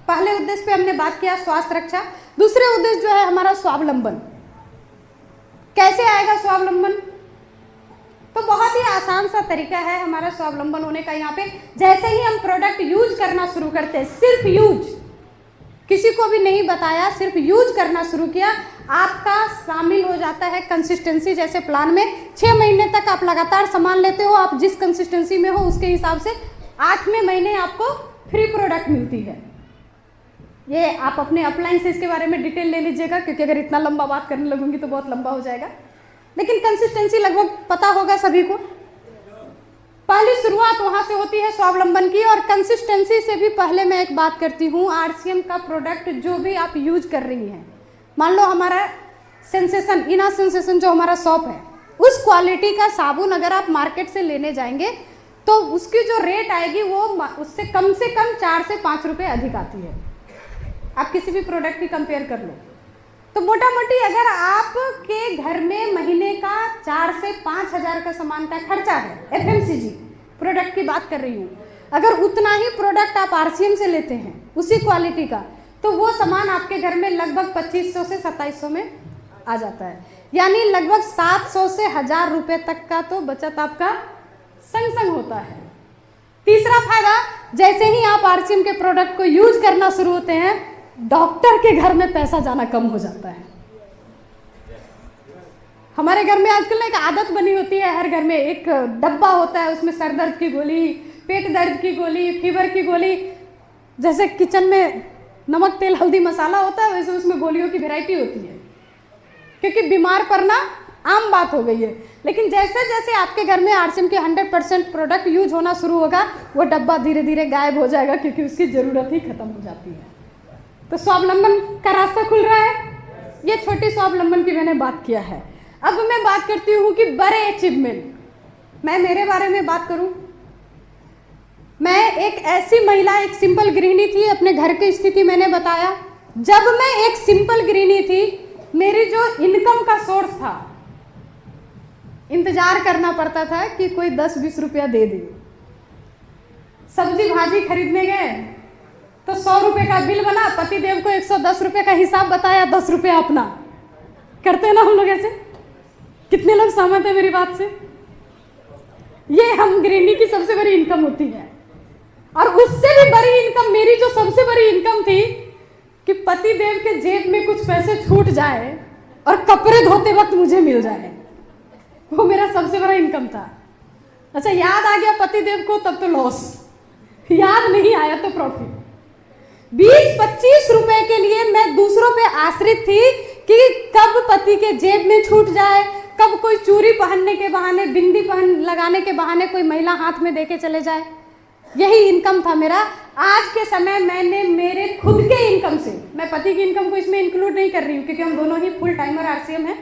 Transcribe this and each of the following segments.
पहले उद्देश्य पे हमने बात किया स्वास्थ्य रक्षा। दूसरे उद्देश्य जो है हमारा स्वावलंबन। कैसे आएगा स्वावलंबन? तो बहुत ही आसान सा तरीका है हमारा स्वावलंबन होने का। यहाँ पे जैसे ही हम प्रोडक्ट यूज करना शुरू करते हैं, सिर्फ यूज, किसी को भी नहीं बताया, सिर्फ यूज करना शुरू किया, आपका शामिल हो जाता है कंसिस्टेंसी जैसे प्लान में। 6 महीने तक आप लगातार सामान लेते हो, आप जिस कंसिस्टेंसी में हो उसके हिसाब से 8वें महीने आपको फ्री प्रोडक्ट मिलती है। ये आप अपने अप्लायंसेस के बारे में डिटेल ले लीजिएगा, क्योंकि अगर इतना लंबा बात करने लगूंगी तो बहुत लंबा हो जाएगा, लेकिन कंसिस्टेंसी लगभग पता होगा सभी को। पहली शुरुआत वहां से होती है स्वावलंबन की। और कंसिस्टेंसी से भी पहले मैं एक बात करती हूँ, आरसीएम का प्रोडक्ट जो भी आप यूज कर रही हैं, मान लो हमारा सेंसेशन, इना सेंसेशन जो हमारा शॉप है, उस क्वालिटी का साबुन अगर आप मार्केट से लेने जाएंगे तो उसकी जो रेट आएगी वो उससे कम 4 से 5 रुपए अधिक आती है। आप किसी भी प्रोडक्ट की कंपेयर कर लो तो मोटा मोटी अगर आपके घर में महीने का 4 से 5 हज़ार का सामान का खर्चा है, एफएमसीजी प्रोडक्ट की बात कर रही हूँ, अगर उतना ही प्रोडक्ट आप आरसीएम से लेते हैं उसी क्वालिटी का, तो वो सामान आपके घर में लगभग 2500 से 2700 में आ जाता है। यानी लगभग 700 से 1000 रुपये तक का तो बचत आपका संग संग होता है। तीसरा फायदा, जैसे ही आप आरसीएम के प्रोडक्ट को यूज करना शुरू होते हैं, डॉक्टर के घर में पैसा जाना कम हो जाता है। हमारे घर में आजकल एक आदत बनी होती है, हर घर में एक डब्बा होता है, उसमें सर दर्द की गोली, पेट दर्द की गोली, फीवर की गोली, जैसे किचन में नमक तेल हल्दी मसाला होता है वैसे उसमें गोलियों की वैरायटी होती है, क्योंकि बीमार पड़ना आम बात हो गई है। लेकिन जैसे जैसे आपके घर में आरसीएम के 100% प्रोडक्ट यूज होना शुरू होगा, वो डब्बा धीरे धीरे गायब हो जाएगा, क्योंकि उसकी ज़रूरत ही खत्म हो जाती है। तो स्वावलंबन का रास्ता खुल रहा है। ये छोटी स्वावलंबन की मैंने बात किया है। अब मैं बात करती हूँ कि बड़े अचीवमेंट। मैं मेरे बारे में बात करूँ, मैं एक ऐसी महिला, एक सिंपल गृहिणी थी। अपने घर की स्थिति मैंने बताया। जब मैं एक सिंपल गृहिणी थी, मेरी जो इनकम का सोर्स था, इंतजार करना पड़ता था कि कोई 10-20 रुपया दे दे। सब्जी भाजी खरीदने गए तो 100 रुपये का बिल बना, पति देव को 110 रुपये का हिसाब बताया, 10 रुपये अपना। करते हैं ना हम लोग ऐसे? कितने लोग सहमत है मेरी बात से? ये हम गृहिणी की सबसे बड़ी इनकम होती है। और उससे भी बड़ी इनकम, मेरी जो सबसे बड़ी इनकम थी कि पति देव के जेब में कुछ पैसे छूट जाए और कपड़े धोते वक्त मुझे मिल जाए, वो मेरा सबसे बड़ा इनकम था। अच्छा, याद आ गया पति देव को तब तो लॉस, याद नहीं आया तो प्रॉफिट। 20-25 रुपए के लिए मैं दूसरों पे आश्रित थी कि कब पति के जेब में छूट जाए, कब कोई चूड़ी पहनने के बहाने, बिंदी लगाने के बहाने कोई महिला हाथ में देके चले जाए। यही इनकम था मेरा। आज के समय मैंने मेरे खुद के इनकम से, मैं पति की इनकम को इसमें इंक्लूड नहीं कर रही हूँ क्योंकि हम दोनों ही फुल टाइमर आरसीएम हैं,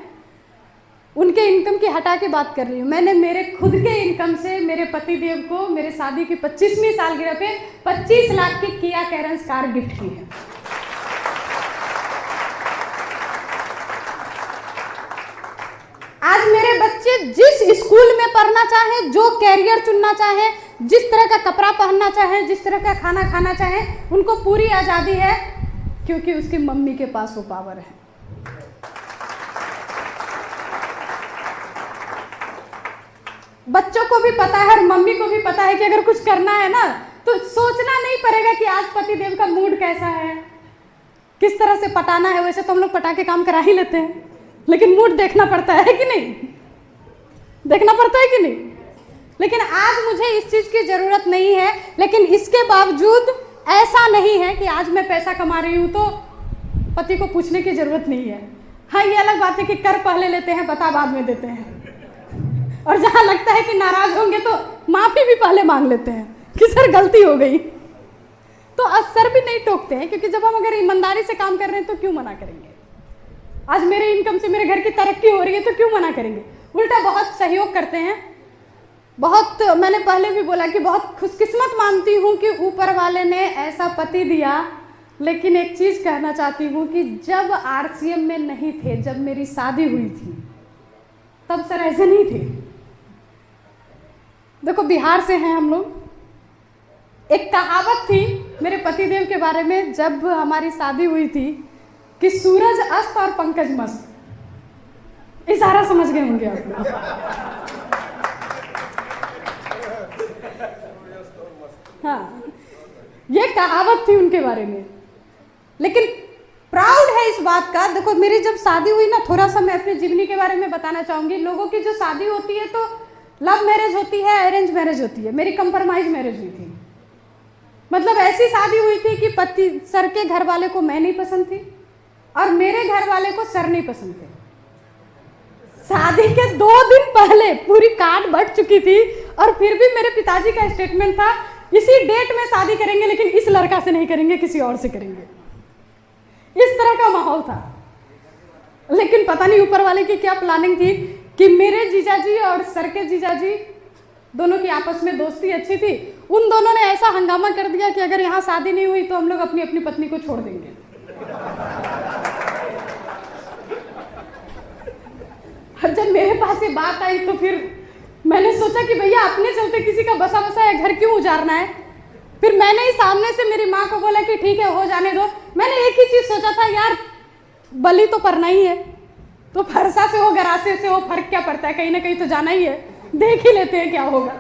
उनके इनकम की हटा के बात कर रही हूँ। मैंने मेरे खुद के इनकम से मेरे पति देव को मेरे शादी की 25वीं सालगिरह पे 25 लाख की किया कैरेंस कार गिफ्ट की है। आज मेरे बच्चे जिस स्कूल में पढ़ना चाहें, जो कैरियर चुनना चाहें, जिस तरह का कपड़ा पहनना चाहें, जिस तरह का खाना खाना चाहें, उनको पूरी आज़ादी है, क्योंकि उसकी मम्मी के पास वो पावर है। बच्चों को भी पता है और मम्मी को भी पता है कि अगर कुछ करना है ना तो सोचना नहीं पड़ेगा कि आज पति देव का मूड कैसा है, किस तरह से पटाना है। वैसे तो हम लोग पटा के काम करा ही लेते हैं, लेकिन मूड देखना पड़ता है कि नहीं? देखना पड़ता है कि नहीं? लेकिन आज मुझे इस चीज़ की ज़रूरत नहीं है, लेकिन इसके बावजूद ऐसा नहीं है कि आज मैं पैसा कमा रही हूँ तो पति को पूछने की ज़रूरत नहीं है। हाँ, ये अलग बात है कि कर पहले लेते हैं, बता बाद में देते हैं, और जहाँ लगता है कि नाराज होंगे तो माफ़ी भी पहले मांग लेते हैं कि सर गलती हो गई। तो असर भी नहीं टोकते हैं, क्योंकि जब हम अगर ईमानदारी से काम कर रहे हैं तो क्यों मना करेंगे? आज मेरे इनकम से मेरे घर की तरक्की हो रही है तो क्यों मना करेंगे? उल्टा बहुत सहयोग करते हैं। बहुत, मैंने पहले भी बोला कि बहुत खुशकिस्मत मानती हूँ कि ऊपर वाले ने ऐसा पति दिया। लेकिन एक चीज़ कहना चाहती हूँ कि जब आरसीएम में नहीं थे, जब मेरी शादी हुई थी, तब सर ऐसे नहीं थे। देखो, बिहार से हैं हम लोग। एक कहावत थी मेरे पतिदेव के बारे में जब हमारी शादी हुई थी कि सूरज अस्त और पंकज मस्त, इशारा समझ गए होंगे आप लोग। हाँ, ये कहावत थी उनके बारे में। लेकिन प्राउड है इस बात का। देखो मेरी जब शादी हुई ना, थोड़ा सा मैं अपनी जीवनी के बारे में बताना चाहूंगी। लोगों की जो शादी होती है तो लव मैरिज होती है, अरेंज मैरिज होती है। मेरी कंप्रोमाइज मैरिज हुई थी। मतलब ऐसी शादी हुई थी कि पति सर के घर वाले को मैं नहीं पसंद थी और मेरे घर वाले को सर नहीं पसंद थे। शादी के 2 दिन पहले पूरी कार्ड बढ़ चुकी थी और फिर भी मेरे पिताजी का स्टेटमेंट था इसी डेट में शादी करेंगे, लेकिन इस लड़का से नहीं करेंगे, किसी और से करेंगे। इस तरह का माहौल था। लेकिन पता नहीं ऊपर वाले की क्या प्लानिंग थी कि मेरे जीजाजी और सर के जीजाजी दोनों की आपस में दोस्ती अच्छी थी। उन दोनों ने ऐसा हंगामा कर दिया कि अगर यहाँ शादी नहीं हुई तो हम लोग अपनी अपनी पत्नी को छोड़ देंगे। और जब मेरे पास ये बात आई तो फिर मैंने सोचा कि भैया अपने चलते किसी का बसा बसा घर क्यों उजाड़ना है। फिर मैंने ही सामने से मेरी माँ को बोला कि ठीक है हो जाने दो। मैंने एक ही चीज सोचा था, यार बलि तो करना ही है, तो फरसा से हो गरासे से हो, फर्क क्या पड़ता है, कहीं ना कहीं तो जाना ही है, देख ही लेते हैं क्या होगा।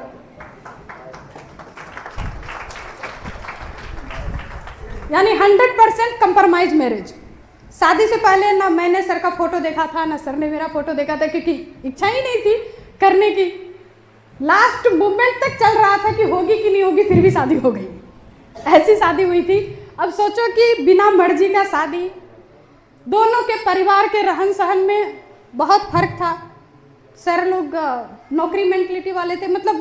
यानी 100% कंप्रोमाइज मैरिज। शादी से पहले ना मैंने सर का फोटो देखा था, ना सर ने मेरा फोटो देखा था, क्योंकि इच्छा ही नहीं थी करने की। लास्ट मोमेंट तक चल रहा था कि होगी कि नहीं होगी, फिर भी शादी हो गई। ऐसी शादी हुई थी। अब सोचो कि बिना मर्जी का शादी, दोनों के परिवार के रहन सहन में बहुत फर्क था। सर लोग नौकरी मेंटलिटी वाले थे, मतलब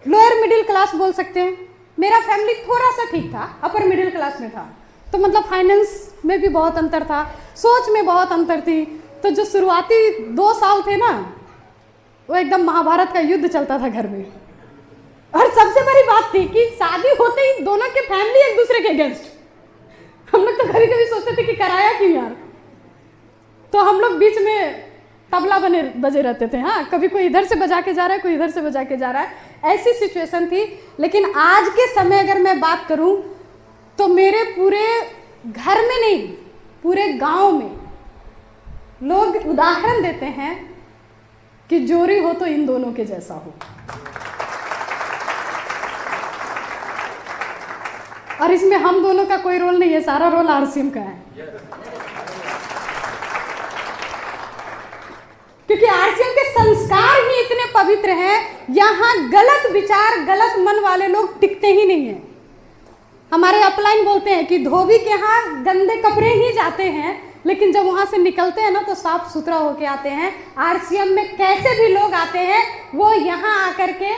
लोअर मिडिल क्लास बोल सकते हैं। मेरा फैमिली थोड़ा सा ठीक था, अपर मिडिल क्लास में था, तो मतलब फाइनेंस में भी बहुत अंतर था, सोच में बहुत अंतर थी। तो जो शुरुआती 2 साल थे ना, वो एकदम महाभारत का युद्ध चलता था घर में। और सबसे बड़ी बात थी कि शादी होते ही दोनों के फैमिली एक दूसरे के अगेंस्ट। हम लोग तो कभी कभी सोचते थे कि कराया क्यों यार, तो हम लोग बीच में तबला बजे रहते थे। हाँ, कभी कोई इधर से बजा के जा रहा है, कोई इधर से बजा के जा रहा है, ऐसी सिचुएशन थी। लेकिन आज के समय अगर मैं बात करूं तो मेरे पूरे घर में नहीं, पूरे गांव में लोग उदाहरण देते हैं कि जोड़ी हो तो इन दोनों के जैसा हो। और इसमें हम दोनों का कोई रोल नहीं है, सारा रोल आरसीएम का है। क्योंकि आरसीएम के संस्कार ही इतने पवित्र हैं, यहाँ गलत विचार, गलत मन वाले लोग टिकते ही नहीं हैं। हमारे अपलाइन बोलते हैं कि धोबी के यहाँ गंदे कपड़े ही जाते हैं, लेकिन जब वहां से निकलते हैं ना तो साफ सुथरा होके आते हैं। आरसीएम में कैसे भी लोग आते हैं, वो यहाँ आकर के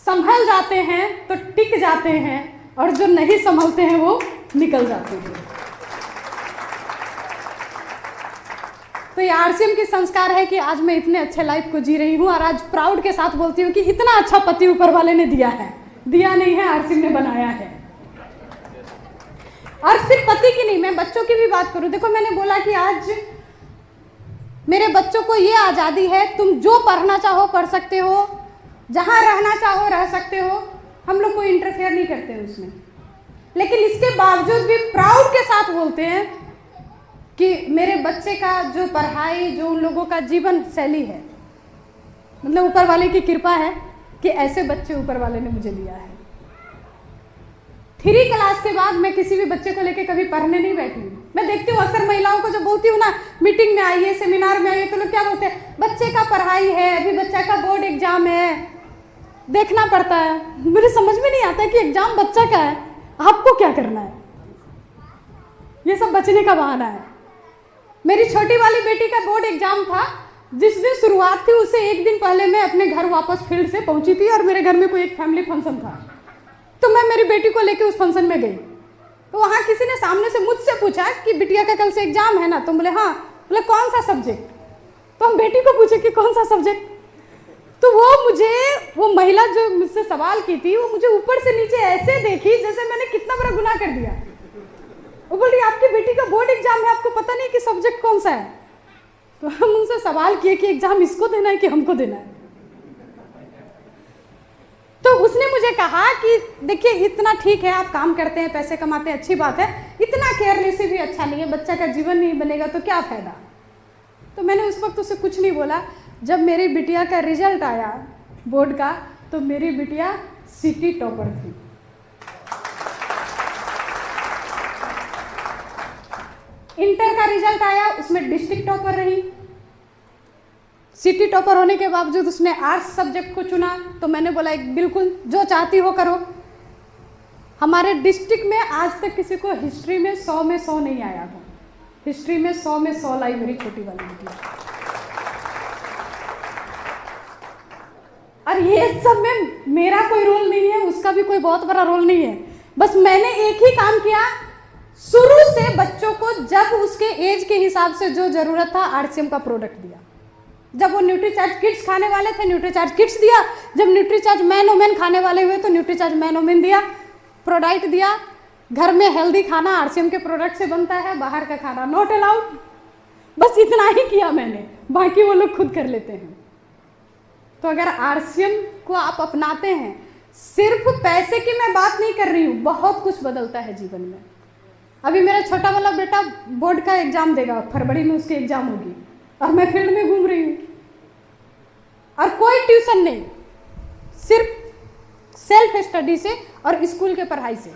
संभल जाते हैं तो टिक जाते हैं, और जो नहीं संभलते हैं वो निकल जाते हैं। तो ये आरसीएम की संस्कार है कि आज मैं इतने अच्छे लाइफ को जी रही हूँ, और आज प्राउड के साथ बोलती हूँ कि इतना अच्छा पति ऊपर वाले ने दिया है। दिया नहीं है, आरसीएम ने बनाया है। और सिर्फ पति की नहीं, मैं बच्चों की भी बात करूं। देखो मैंने बोला कि आज मेरे बच्चों को ये आज़ादी है, तुम जो पढ़ना चाहो पढ़ सकते हो, जहां रहना चाहो रह सकते हो, हम लोग कोई इंटरफेयर नहीं करते हैं उसमें। लेकिन इसके बावजूद भी प्राउड के साथ बोलते हैं कि मेरे बच्चे का जो पढ़ाई, जो उन लोगों का जीवन शैली है, मतलब ऊपर वाले की कृपा है कि ऐसे बच्चे ऊपर वाले ने मुझे दिया है। 3 क्लास के बाद मैं किसी भी बच्चे को लेके कभी पढ़ने नहीं बैठी हूँ। मैं देखती हूँ अक्सर महिलाओं को जब बोलती हूँ ना, मीटिंग में आइए, सेमिनार में आइए, तो लोग क्या बोलते हैं, बच्चे का पढ़ाई है, अभी बच्चा का बोर्ड एग्जाम है, देखना पड़ता है। मुझे समझ में नहीं आता कि एग्जाम बच्चा का है, आपको क्या करना है। ये सब बचने का बहाना है। मेरी छोटी वाली बेटी का बोर्ड एग्जाम था, जिस दिन शुरुआत थी उससे 1 दिन पहले मैं अपने घर वापस फील्ड से पहुंची थी, और मेरे घर में कोई एक फैमिली फंक्शन था, तो मैं मेरी बेटी को लेके उस फंक्शन में गई। तो वहाँ किसी ने सामने से मुझसे पूछा कि बिटिया का कल से एग्जाम है ना, तो बोले हाँ। बोले कौन सा सब्जेक्ट? तो हम बेटी को पूछे कि कौन सा सब्जेक्ट, तो वो महिला जो मुझसे सवाल की थी, वो मुझे ऊपर से नीचे ऐसे देखी जैसे मैंने कितना बड़ा गुनाह कर दिया। वो बोल रही आपकी बेटी का बोर्ड एग्जाम है, आपको पता नहीं कि सब्जेक्ट कौन सा है? तो हम उनसे सवाल किए कि एग्जाम इसको देना है कि हमको देना है? तो उसने मुझे मुझे कहा कि देखिए इतना ठीक है, आप काम करते हैं, पैसे कमाते हैं, अच्छी बात है, इतना केयरलेस भी अच्छा नहीं है, बच्चा का जीवन नहीं बनेगा तो क्या फ़ायदा। तो मैंने उस वक्त उसे कुछ नहीं बोला। जब मेरी बिटिया का रिजल्ट आया बोर्ड का, तो मेरी बिटिया सिटी टॉपर थी। इंटर का रिजल्ट आया, उसमें डिस्ट्रिक्ट टॉपर रही। सिटी टॉपर होने के बावजूद उसने आर्ट्स सब्जेक्ट को चुना। तो मैंने बोला एक बिल्कुल जो चाहती हो करो। हमारे डिस्ट्रिक्ट में आज तक किसी को हिस्ट्री में 100 में 100 नहीं आया था। हिस्ट्री में 100 में 100 लाई मेरी छोटी वाली बेटी। और ये सब में मेरा कोई रोल नहीं है, उसका भी कोई बहुत बड़ा रोल नहीं है। बस मैंने एक ही काम किया, शुरू से बच्चों को जब उसके एज के हिसाब से जो जरूरत था आरसीएम का प्रोडक्ट दिया। जब वो न्यूट्रीचार्ज किड्स खाने वाले थे, न्यूट्रीचार्ज किड्स दिया। जब न्यूट्रीचार्ज मैन ओमेन खाने वाले हुए तो न्यूट्रीचार्ज मैन ओमेन दिया, प्रोडक्ट दिया। घर में हेल्दी खाना आरसीएम के प्रोडक्ट से बनता है, बाहर का खाना नॉट अलाउड। बस इतना ही किया मैंने, बाकी वो लोग खुद कर लेते हैं। तो अगर आरसीएम को आप अपनाते हैं, सिर्फ पैसे की मैं बात नहीं कर रही हूँ, बहुत कुछ बदलता है जीवन में। अभी मेरा छोटा वाला बेटा बोर्ड का एग्जाम देगा, फरवरी में उसकी एग्जाम होगी, और मैं फील्ड में घूम रही हूँ और कोई ट्यूशन नहीं, सिर्फ सेल्फ स्टडी से और स्कूल के पढ़ाई से।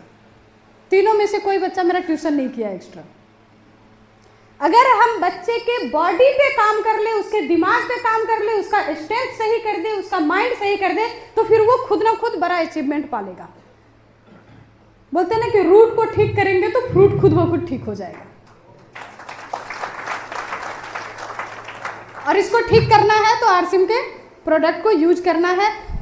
तीनों में से कोई बच्चा मेरा ट्यूशन नहीं किया एक्स्ट्रा। अगर हम बच्चे के बॉडी पे काम कर ले, उसके दिमाग पे काम कर ले, उसका स्ट्रेंथ सही कर दे, उसका माइंड सही कर दे, तो फिर वो खुद ना खुद बड़ा अचीवमेंट पालेगा। बोलते हैं ना कि रूट को ठीक करेंगे तो फ्रूट खुद ब खुद ठीक हो जाएगा। और इसको ठीक करना है तो आरसीएम के प्रोडक्ट को यूज करना है।